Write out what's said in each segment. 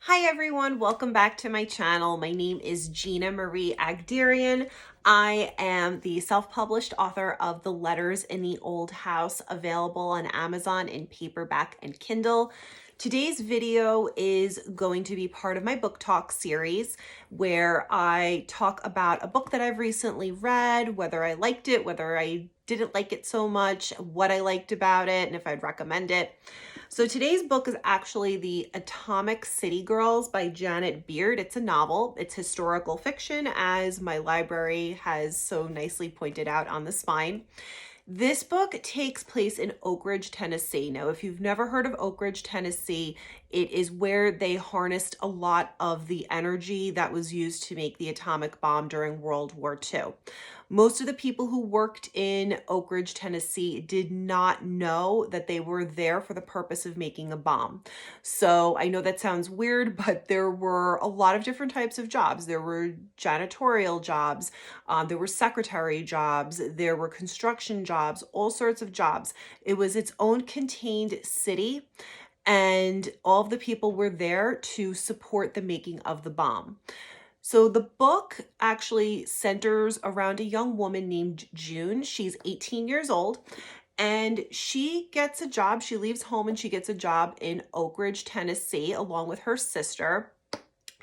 Hi everyone, welcome back to my channel. My name is Gina Marie Agderian. I am the self-published author of The Letters in the Old House, available on Amazon in paperback and Kindle. Today's video is going to be part of my book talk series where I talk about a book that I've recently read, whether I liked it, whether I didn't like it so much, what I liked about it, and if I'd recommend it. So today's book is actually The Atomic City Girls by Janet Beard. It's a novel. It's historical fiction, as my library has so nicely pointed out on the spine. This book takes place in Oak Ridge, Tennessee. Now, if you've never heard of Oak Ridge, Tennessee, it is where they harnessed a lot of the energy that was used to make the atomic bomb during World War II. Most of the people who worked in Oak Ridge, Tennessee did not know that they were there for the purpose of making a bomb. So I know that sounds weird, but there were a lot of different types of jobs. There were janitorial jobs, there were secretary jobs, there were construction jobs, all sorts of jobs. It was its own contained city, and all of the people were there to support the making of the bomb. So the book actually centers around a young woman named June. She's 18 years old, and she gets a job. She leaves home and she gets a job in Oak Ridge, Tennessee, along with her sister.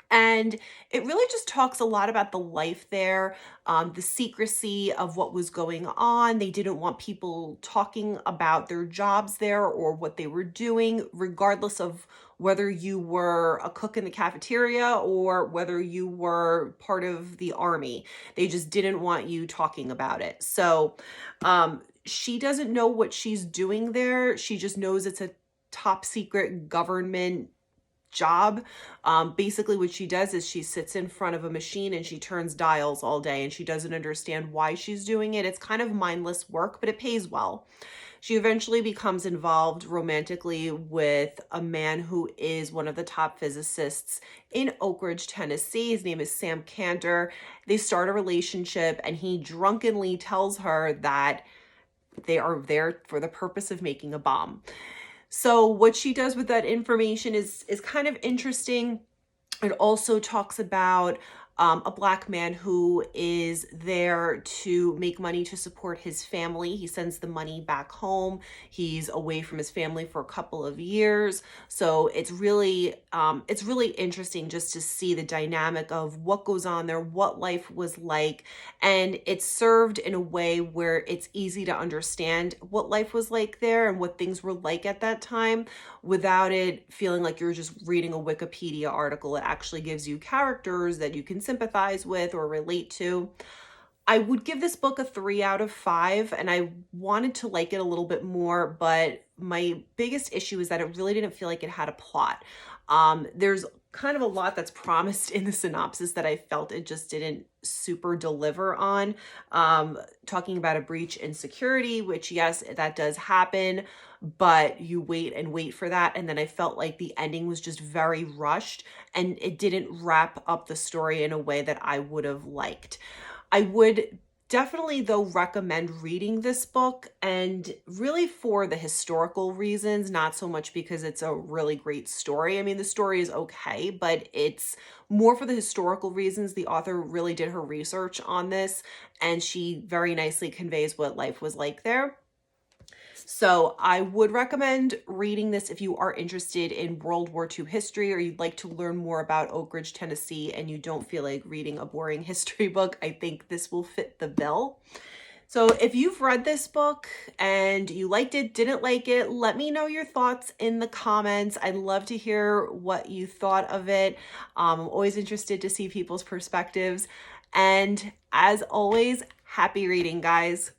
And it really just talks a lot about the life there, the secrecy of what was going on. They didn't want people talking about their jobs there or what they were doing, regardless of whether you were a cook in the cafeteria or whether you were part of the army. They just didn't want you talking about it. So she doesn't know what she's doing there. She just knows it's a top secret government job. Basically what she does is she sits in front of a machine and she turns dials all day, and she doesn't understand why she's doing it. It's kind of mindless work, but it pays well. She eventually becomes involved romantically with a man who is one of the top physicists in Oak Ridge, Tennessee. His name is Sam Cantor. They start a relationship, and he drunkenly tells her that they are there for the purpose of making a bomb. So what she does with that information is kind of interesting. It also talks about a Black man who is there to make money to support his family. He sends the money back home. He's away from his family for a couple of years. So it's really interesting just to see the dynamic of what goes on there, what life was like. And it's served in a way where it's easy to understand what life was like there and what things were like at that time, without it feeling like you're just reading a Wikipedia article. It actually gives you characters that you can sympathize with or relate to. I would give this book a 3 out of 5, and I wanted to like it a little bit more, but my biggest issue is that it really didn't feel like it had a plot. There's kind of a lot that's promised in the synopsis that I felt it just didn't super deliver on. Talking about a breach in security, which yes, that does happen, but you wait and wait for that. And then I felt like the ending was just very rushed, and it didn't wrap up the story in a way that I would have liked. I would definitely, though, recommend reading this book, and really for the historical reasons, not so much because it's a really great story. I mean, the story is okay, but it's more for the historical reasons. The author really did her research on this, and she very nicely conveys what life was like there. So I would recommend reading this if you are interested in World War II history, or you'd like to learn more about Oak Ridge, Tennessee, and you don't feel like reading a boring history book. I think this will fit the bill. So if you've read this book and you liked it, didn't like it, let me know your thoughts in the comments. I'd love to hear what you thought of it. I'm always interested to see people's perspectives. And as always, happy reading, guys.